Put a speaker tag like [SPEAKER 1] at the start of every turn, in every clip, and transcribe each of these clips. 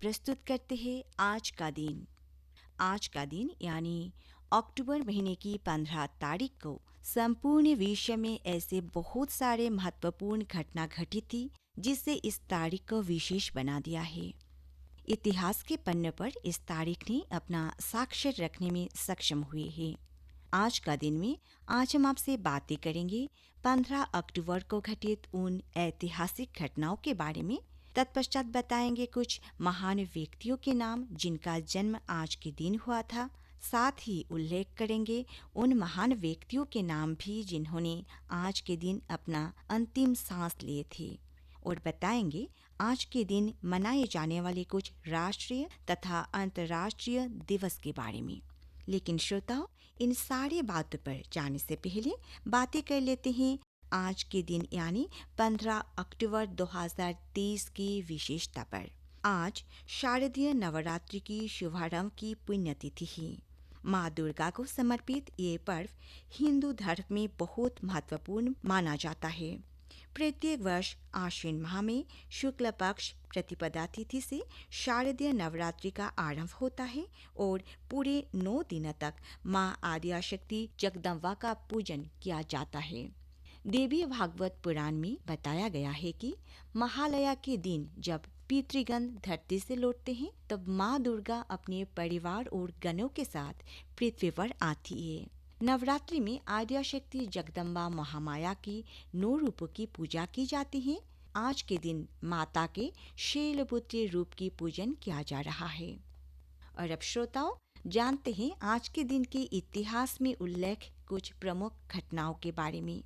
[SPEAKER 1] प्रस्तुत करते हैं आज का दिन। आज का दिन यानी अक्टूबर महीने की 15 तारीख को संपूर्ण विश्व में ऐसे बहुत सारे महत्वपूर्ण घटना घटी थी जिससे इस तारीख को विशेष बना दिया है। इतिहास के पन्ने पर इस तारीख ने अपना साक्ष्य रखने में सक्षम हुए हैं। आज का दिन में आज हम आपसे बातें करेंगे 15 अक्टूबर को घटित उन ऐतिहासिक घटनाओं के बारे में। तत्पश्चात बताएंगे कुछ महान व्यक्तियों के नाम जिनका जन्म आज के दिन हुआ था। साथ ही उल्लेख करेंगे उन महान व्यक्तियों के नाम भी जिन्होंने आज के दिन अपना अंतिम सांस लिए थे, और बताएंगे आज के दिन मनाए जाने वाले कुछ राष्ट्रीय तथा अंतर्राष्ट्रीय दिवस के बारे में। लेकिन श्रोताओ, इन सारी बातों पर जाने से पहले बातें कर लेते हैं आज के दिन यानी 15 अक्टूबर 2023 की विशेषता पर। आज शारदीय नवरात्रि की शुभारंभ की पुण्यतिथि है। माँ दुर्गा को समर्पित ये पर्व हिंदू धर्म में बहुत महत्वपूर्ण माना जाता है। प्रत्येक वर्ष आश्विन माह में शुक्ल पक्ष प्रतिपदा तिथि से शारदीय नवरात्रि का आरंभ होता है और पूरे 9 दिनों तक माँ आद्याशक्ति जगदम्बा का पूजन किया जाता है। देवी भागवत पुराण में बताया गया है कि महालया के दिन जब पितृगण धरती से लौटते हैं तब माँ दुर्गा अपने परिवार और गणों के साथ पृथ्वी पर आती है। नवरात्रि में आद्याशक्ति जगदम्बा महामाया की 9 रूपों की पूजा की जाती है। आज के दिन माता के शैलपुत्री रूप की पूजन किया जा रहा है। और अब श्रोताओं, जानते हैं आज के दिन के इतिहास में उल्लेख कुछ प्रमुख घटनाओं के बारे में।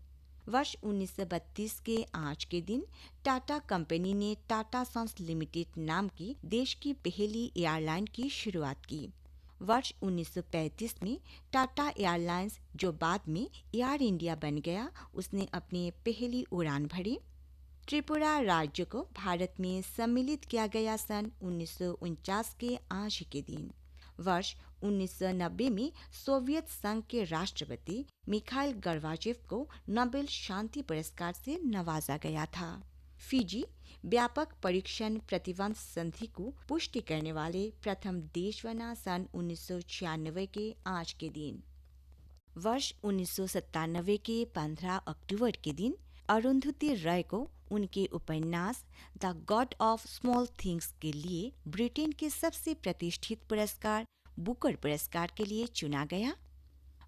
[SPEAKER 1] वर्ष 1932 के आज के दिन टाटा कंपनी ने टाटा सन्स लिमिटेड नाम की देश की पहली एयरलाइन की शुरुआत की। वर्ष 1935 में टाटा एयरलाइंस, जो बाद में एयर इंडिया बन गया, उसने अपनी पहली उड़ान भरी। त्रिपुरा राज्य को भारत में सम्मिलित किया गया सन 1949 के आज के दिन। वर्ष 1990 में सोवियत संघ के राष्ट्रपति मिखाइल गोर्बाचेव को नोबेल शांति पुरस्कार से नवाजा गया था। फिजी व्यापक परीक्षण प्रतिबंध संधि को पुष्टि करने वाले प्रथम देश बना सन 1996 के आज के दिन। वर्ष 1997 के 15 अक्टूबर के दिन अरुंधति रॉय को उनके उपन्यास the God of small things के लिए ब्रिटेन के सबसे प्रतिष्ठित पुरस्कार बुकर पुरस्कार के लिए चुना गया।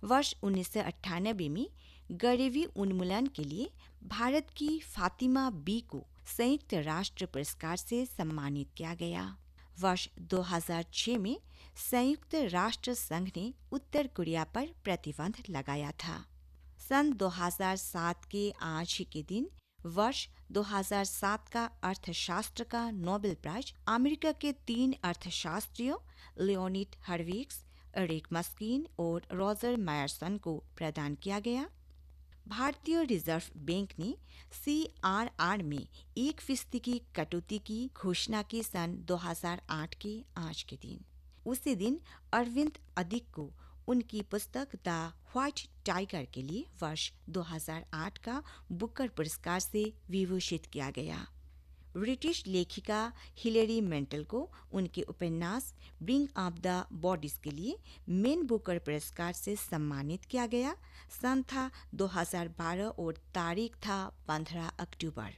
[SPEAKER 1] वर्ष 1998 में गरीबी उन्मूलन के लिए भारत की फातिमा बी को संयुक्त राष्ट्र पुरस्कार से सम्मानित किया गया। वर्ष 2006 में संयुक्त राष्ट्र संघ ने उत्तर कोरिया पर प्रतिबंध लगाया था। सन 2007 के आज के दिन वर्ष 2007 का अर्थशास्त्र का नोबेल प्राइज अमेरिका के 3 अर्थशास्त्रियों लियोनिड हर्विक्स, एरिक मस्किन और रॉजर मायरसन को प्रदान किया गया। भारतीय रिजर्व बैंक ने CRR में 1% की कटौती की घोषणा की सन 2008 के आज के दिन। उसी दिन अरविंद अधिक को उनकी पुस्तक द व्हाइट टाइगर के लिए वर्ष 2008 का बुकर पुरस्कार से विभूषित किया गया। ब्रिटिश लेखिका हिलेरी मेंटल को उनके उपन्यास ब्रिंग अप द बॉडीज के लिए मेन बुकर पुरस्कार से सम्मानित किया गया। सन था 2012 और तारीख था 15 अक्टूबर।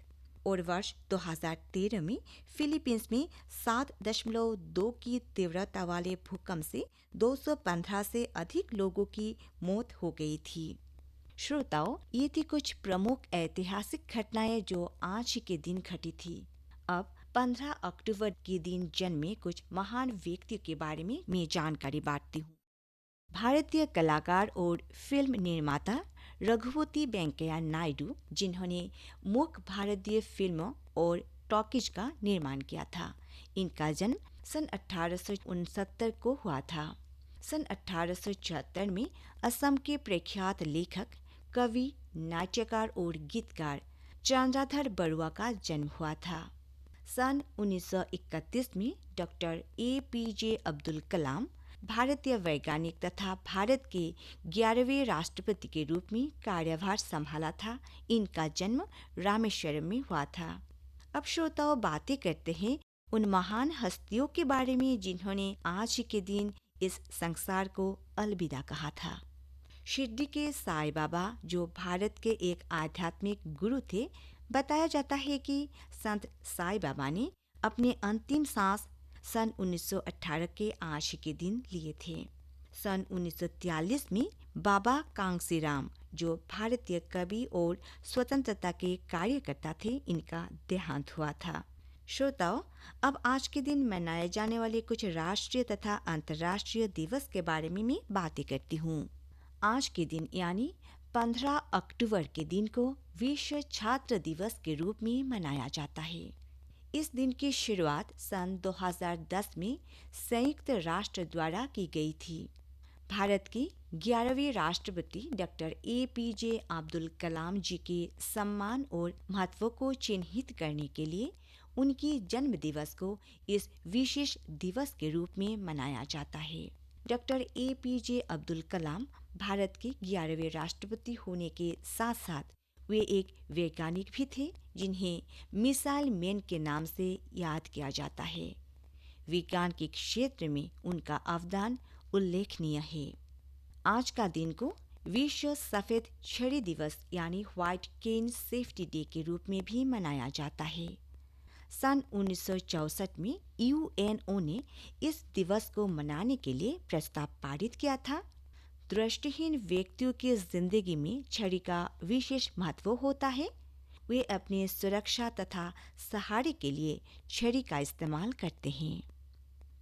[SPEAKER 1] और वर्ष 2013 में फिलीपींस में 7.2 की तीव्रता वाले भूकंप से 215 से अधिक लोगों की मौत हो गई थी। श्रोताओं, ये थी कुछ प्रमुख ऐतिहासिक घटनाएं जो आज के दिन घटी थी। अब 15 अक्टूबर के दिन जन्मे कुछ महान व्यक्तियों के बारे में मैं जानकारी बांटती हूँ। भारतीय कलाकार और फिल्म निर्माता रघुपति वेंकैया नायडू, जिन्होंने मुख्य भारतीय फिल्मों और टॉकीज का निर्माण किया था। इनका जन्म सन 1869 को हुआ था। सन 1876 में असम के प्रख्यात लेखक, कवि, नाट्यकार और गीतकार चंद्रधर बरुआ का जन्म हुआ था। सन 1931 में डॉक्टर APJ अब्दुल कलाम भारतीय वैज्ञानिक तथा भारत के 11वें राष्ट्रपति के रूप में कार्यभार संभाला था। इनका जन्म रामेश्वरम में हुआ था। अब श्रोताओं, बातें करते हैं उन महान हस्तियों के बारे में जिन्होंने आज के दिन इस संसार को अलविदा कहा था। शिरडी के साईं बाबा, जो भारत के एक आध्यात्मिक गुरु थे, बताया जाता है कि संत साईं बाबा ने अपने अंतिम सांस सन 1918 के आज के दिन लिए थे। सन 1943 में बाबा कांगसीराम, जो भारतीय कवि और स्वतंत्रता के कार्यकर्ता थे, इनका देहांत हुआ था। श्रोताओ, अब आज के दिन मनाए जाने वाले कुछ राष्ट्रीय तथा अंतर्राष्ट्रीय दिवस के बारे में मैं बातें करती हूँ। आज के दिन यानी 15 अक्टूबर के दिन को विश्व छात्र दिवस के रूप में मनाया जाता है। इस दिन की शुरुआत सन 2010 में संयुक्त राष्ट्र द्वारा की गई थी। भारत के 11वें राष्ट्रपति डॉक्टर APJ अब्दुल कलाम जी के सम्मान और महत्व को चिन्हित करने के लिए उनकी जन्म दिवस को इस विशेष दिवस के रूप में मनाया जाता है। डॉक्टर APJ अब्दुल कलाम भारत के 11वें राष्ट्रपति होने के साथ साथ वे एक वैज्ञानिक भी थे, जिन्हें मिसाइल मैन के नाम से याद किया जाता है। विज्ञान के क्षेत्र में उनका अवदान उल्लेखनीय है। आज का दिन को विश्व सफेद छड़ी दिवस यानी व्हाइट केन सेफ्टी डे के रूप में भी मनाया जाता है। सन 1964 में UNO ने इस दिवस को मनाने के लिए प्रस्ताव पारित किया था। दृष्टिहीन व्यक्तियों की जिंदगी में छड़ी का विशेष महत्व होता है। वे अपनी सुरक्षा तथा सहारे के लिए छड़ी का इस्तेमाल करते हैं।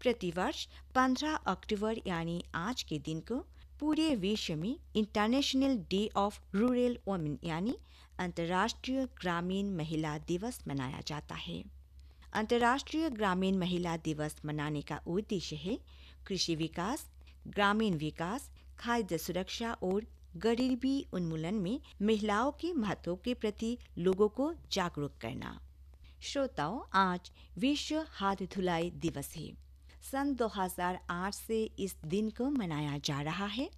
[SPEAKER 1] प्रतिवर्ष 15 अक्टूबर यानी आज के दिन को पूरे विश्व में international day of rural women यानी अंतर्राष्ट्रीय ग्रामीण महिला दिवस मनाया जाता है। अंतर्राष्ट्रीय ग्रामीण महिला दिवस मनाने का उद्देश्य है कृषि विकास, ग्रामीण विकास, खाद्य सुरक्षा और गरीबी उन्मूलन में महिलाओं के महत्व के प्रति लोगों को जागरूक करना। श्रोताओं, आज विश्व हाथ धुलाई दिवस है। सन 2008 से इस दिन को मनाया जा रहा है।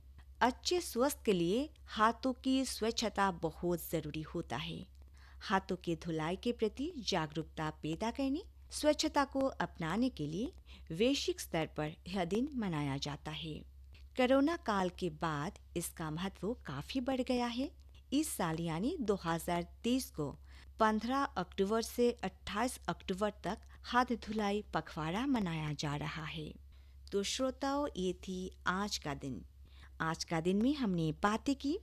[SPEAKER 1] अच्छे स्वास्थ्य के लिए हाथों की स्वच्छता बहुत जरूरी होता है। हाथों की धुलाई के प्रति जागरूकता पैदा करने, स्वच्छता को अपनाने के लिए वैश्विक स्तर पर यह दिन मनाया जाता है। कोरोना काल के बाद इसका महत्व काफी बढ़ गया है। इस साल यानी 2023 को 15 अक्टूबर से 28 अक्टूबर तक हाथ धुलाई पखवाड़ा मनाया जा रहा है। तो श्रोताओं, ये थी आज का दिन। आज का दिन में हमने बातें की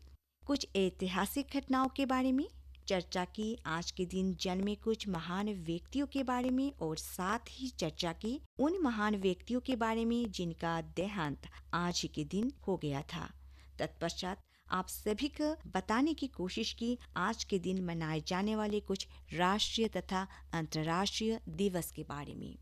[SPEAKER 1] कुछ ऐतिहासिक घटनाओं के बारे में, चर्चा की आज के दिन जन्मे कुछ महान व्यक्तियों के बारे में और साथ ही चर्चा की उन महान व्यक्तियों के बारे में जिनका देहांत आज के दिन हो गया था। तत्पश्चात आप सभी को बताने की कोशिश की आज के दिन मनाए जाने वाले कुछ राष्ट्रीय तथा अंतर्राष्ट्रीय दिवस के बारे में।